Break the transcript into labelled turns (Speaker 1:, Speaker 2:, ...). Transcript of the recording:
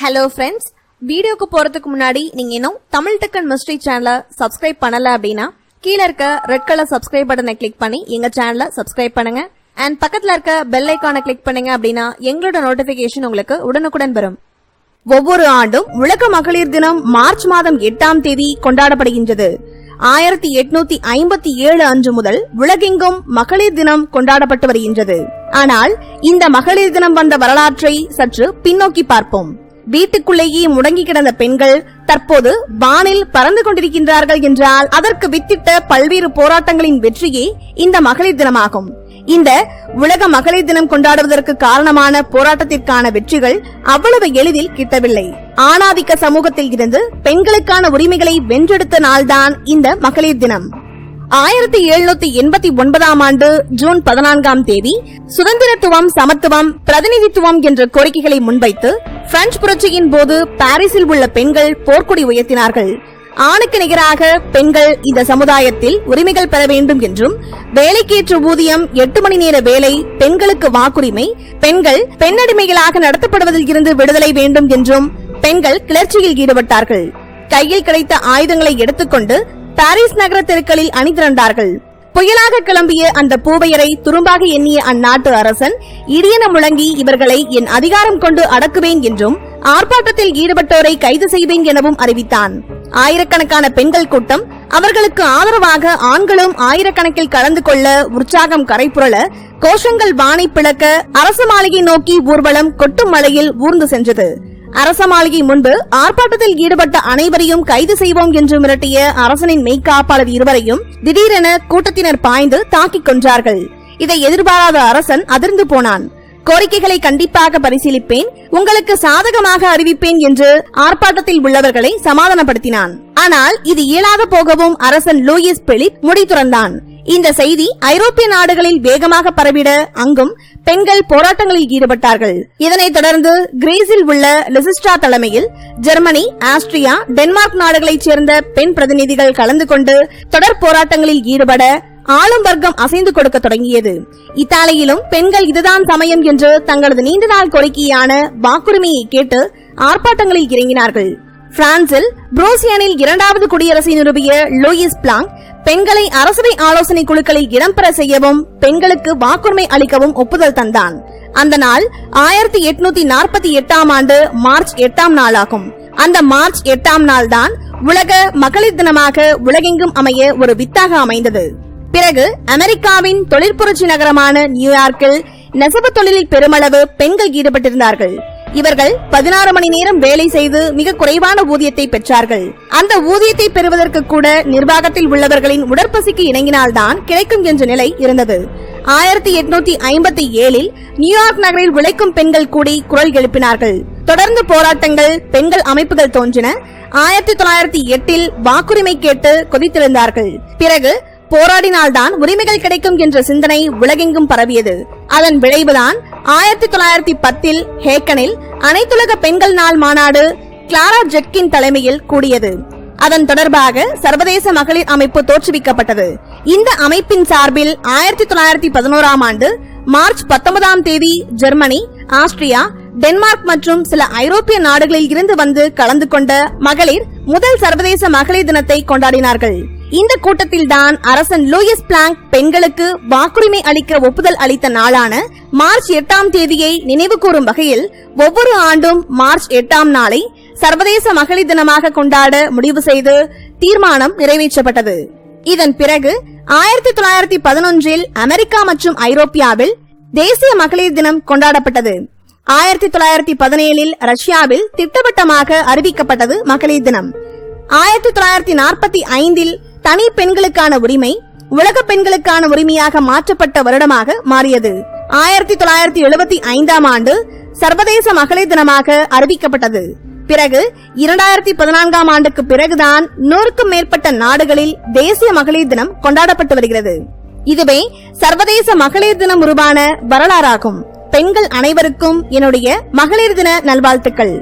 Speaker 1: Hello friends, வீடியோக்கு போறதுக்கு முன்னாடி நீங்க இன்னும் தமிழ் டெக் அண்ட் மிஸ்ட்ரி சேனலை சப்ஸ்கிரைப் பண்ணல அப்படின்னா கீழ இருக்க ரெட் கலர் சப்ஸ்கிரைப் பட்டனை கிளிக் பண்ணி எங்க சேனலை சப்ஸ்கிரைப் பண்ணுங்க. அண்ட் பக்கத்துல இருக்க பெல் ஐகானை கிளிக் பண்ணுங்க அப்படின்னா எங்களோட நோட்டிபிகேஷன் உங்களுக்கு உடனுக்குடன் வரும். ஒவ்வொரு ஆண்டும் உலக மகளிர் தினம் மார்ச் மாதம் 8ஆம் தேதி கொண்டாடப்படுகின்றது. 1857 அன்று முதல் உலகெங்கும் மகளிர் தினம் கொண்டாடப்பட்டு வருகின்றது. ஆனால் இந்த மகளிர் தினம் வந்த வரலாற்றை சற்று பின்னோக்கி பார்ப்போம். வீட்டுக்குள்ளேயே முடங்கி கிடந்த பெண்கள் தற்போது வானில் பறந்து கொண்டிருக்கின்றார்கள் என்றால் அதற்கு வித்திட்ட பல்வேறு போராட்டங்களின் வெற்றியே இந்த மகளிர் தினமாகும். இந்த உலக மகளிர் தினம் கொண்டாடுவதற்கு காரணமான போராட்டத்திற்கான வெற்றிகள் அவ்வளவு எளிதில் கிட்டவில்லை. ஆணாதிக்க சமூகத்தில் இருந்து பெண்களுக்கான உரிமைகளை வென்றெடுத்த நாள்தான் இந்த மகளிர் தினம். 1789ஆம் ஆண்டு ஜூன் 14ஆம் தேதி சுதந்திரத்துவம், சமத்துவம், பிரதிநிதித்துவம் என்ற கோரிக்கைகளை முன்வைத்து பிரெஞ்சு புரட்சியின் போது பாரிஸில் உள்ள பெண்கள் போர்க்கொடி உயர்த்தினார்கள். ஆணுக்கு நிகராக பெண்கள் இந்த சமுதாயத்தில் உரிமைகள் பெற வேண்டும் என்றும், வேலைக்கேற்ற ஊதியம், 8 மணி நேர வேலை, பெண்களுக்கு வாக்குரிமை, பெண்கள் பெண்ணடிமைகளாக நடத்தப்படுவதில் இருந்து விடுதலை வேண்டும் என்றும் பெண்கள் கிளர்ச்சியில் ஈடுபட்டார்கள். கையில் கிடைத்த ஆயுதங்களை எடுத்துக்கொண்டு பாரிஸ் நகர தெருக்களில் அணிதிரண்டார்கள். புயலாக கிளம்பிய அந்த பூவையரை துரும்பாக எண்ணிய அந்நாட்டு அரசன் இடியென முழங்கி இவர்களை என் அதிகாரம் கொண்டு அடக்குவேன் என்றும், ஆர்ப்பாட்டத்தில் ஈடுபட்டோரை கைது செய்வேன் எனவும் அறிவித்தான். ஆயிரக்கணக்கான பெண்கள் கூட்டம், அவர்களுக்கு ஆதரவாக ஆண்களும் ஆயிரக்கணக்கில் கலந்து கொள்ள உற்சாகம் கரைபுரள, கோஷங்கள் வானை பிளக்க, அரச மாளிகை நோக்கி ஊர்வலம் கொட்டும் மழையில் ஊர்ந்து சென்றது. அரச மாளிகை முன்பு ஆர்ப்பாட்டத்தில் ஈடுபட்ட அனைவரையும் கைது செய்வோம் என்று மிரட்டிய அரசனின் மெய்காப்பாளர் இருவரையும் திடீரென கூட்டத்தினர் பாய்ந்து தாக்கிக் கொன்றார்கள். இதை எதிர்பாராத அரசன் அதிர்ந்து போனான். கோரிக்கைகளை கண்டிப்பாக பரிசீலிப்பேன், உங்களுக்கு சாதகமாக அறிவிப்பேன் என்று ஆர்ப்பாட்டத்தில் உள்ளவர்களை சமாதானப்படுத்தினான். ஆனால் இது இயலாத போகவும் அரசன் லூயிஸ் பிலிப் முடி துறந்தான். இந்த செய்தி ஐரோப்பிய நாடுகளில் வேகமாக பரவிட அங்கும் பெண்கள் போராட்டங்களில் ஈடுபட்டார்கள். இதனைத் தொடர்ந்து கிரீஸில் உள்ள லிசிஸ்ட்ரா தலைமையில் ஜெர்மனி, ஆஸ்திரியா, டென்மார்க் நாடுகளைச் சேர்ந்த பெண் பிரதிநிதிகள் கலந்து கொண்டு தொடர் போராட்டங்களில் ஈடுபட ஆளும் வர்க்கம் அசைந்து கொடுக்க தொடங்கியது. இத்தாலியிலும் பெண்கள் இதுதான் சமயம் என்று தங்களது நீண்ட நாள் கோரிக்கையான வாக்குரிமையை கேட்டு ஆர்ப்பாட்டங்களில் இறங்கினார்கள். பிரான்சில் புரோசியனில் 2வது குடியரசை நிறுவிய லூயிஸ் பிளாங்க் பெண்களை அரசவை ஆலோசனை குழுக்களில் இடம்பெற செய்யவும், பெண்களுக்கு வாக்குரிமை அளிக்கவும் ஒப்புதல் தந்தான். அந்த நாள் 1848ஆம் ஆண்டு மார்ச் 8ஆம் நாளாகும். அந்த மார்ச் 8ஆம் நாள் தான் உலக மகளிர் தினமாக உலகெங்கும் அமைய ஒரு வித்தாக அமைந்தது. பிறகு அமெரிக்காவின் தொழிற்புரட்சி நகரமான நியூயார்க்கில் நெசவு தொழிலில் பெருமளவு பெண்கள் ஈடுபட்டிருந்தார்கள். இவர்கள் 16 மணி நேரம் வேலை செய்து மிக குறைவான ஊதியத்தை பெற்றார்கள். அந்த ஊதியத்தை பெறுவதற்கு கூட நிர்வாகத்தில் உள்ளவர்களின் உடற்பசிக்கு இணங்கினால்தான் கிடைக்கும் என்ற நிலை இருந்தது. 1857இல் நியூயார்க் நகரில் உழைக்கும் பெண்கள் கூடி குரல் எழுப்பினார்கள். தொடர்ந்து போராட்டங்கள், பெண்கள் அமைப்புகள் தோன்றின. 1908இல் வாக்குரிமை கேட்டு கொதித்திருந்தார்கள். பிறகு போராடினால்தான் உரிமைகள் கிடைக்கும் என்ற சிந்தனை உலகெங்கும் பரவியது. அதன் விளைவுதான் 1910இல் ஹேக்கனில் அனைத்துலக பெண்கள் நாள் மாநாடு கிளாரா ஜெட்கின் தலைமையில் கூடியது. அதன் தொடர்பாக சர்வதேச மகளிர் அமைப்பு தோற்றுவிக்கப்பட்டது. இந்த அமைப்பின் சார்பில் 1911ஆம் ஆண்டு மார்ச் 19ஆம் தேதி ஜெர்மனி, ஆஸ்திரியா, டென்மார்க் மற்றும் சில ஐரோப்பிய நாடுகளில் இருந்து வந்து கலந்து கொண்ட மகளிர் முதல் சர்வதேச மகளிர் தினத்தை கொண்டாடினார்கள். இந்த கூட்டத்தில் தான் அரசன் லூயிஸ் பிளாங்க் பெண்களுக்கு வாக்குரிமை அளிக்க ஒப்புதல் அளித்த நாளான மார்ச் 8ஆம் தேதியை நினைவு கூறும் வகையில் ஒவ்வொரு ஆண்டும் மார்ச் 8ஆம் நாளை சர்வதேச மகளிர் தினமாக கொண்டாட முடிவு செய்து தீர்மானம் நிறைவேற்றப்பட்டது. இதன் பிறகு 1911இல் அமெரிக்கா மற்றும் ஐரோப்பியாவில் தேசிய மகளிர் தினம் கொண்டாடப்பட்டது. 1917இல் ரஷ்யாவில் திட்டவட்டமாக அறிவிக்கப்பட்டது மகளிர் தினம். 1945இல் தனி பெண்களுக்கான உரிமை உலக பெண்களுக்கான உரிமையாக மாற்றப்பட்ட வருடமாக மாறியது. 1975ஆம் ஆண்டு சர்வதேச மகளிர் தினமாக அறிவிக்கப்பட்டது. பிறகு 2014ஆம் ஆண்டுக்கு பிறகுதான் 100க்கும் மேற்பட்ட நாடுகளில் தேசிய மகளிர் தினம் கொண்டாடப்பட்டு வருகிறது. இதுவே சர்வதேச மகளிர் தினம் உருவான வரலாறாகும். பெண்கள் அனைவருக்கும் என்னுடைய மகளிர் தின நல்வாழ்த்துக்கள்.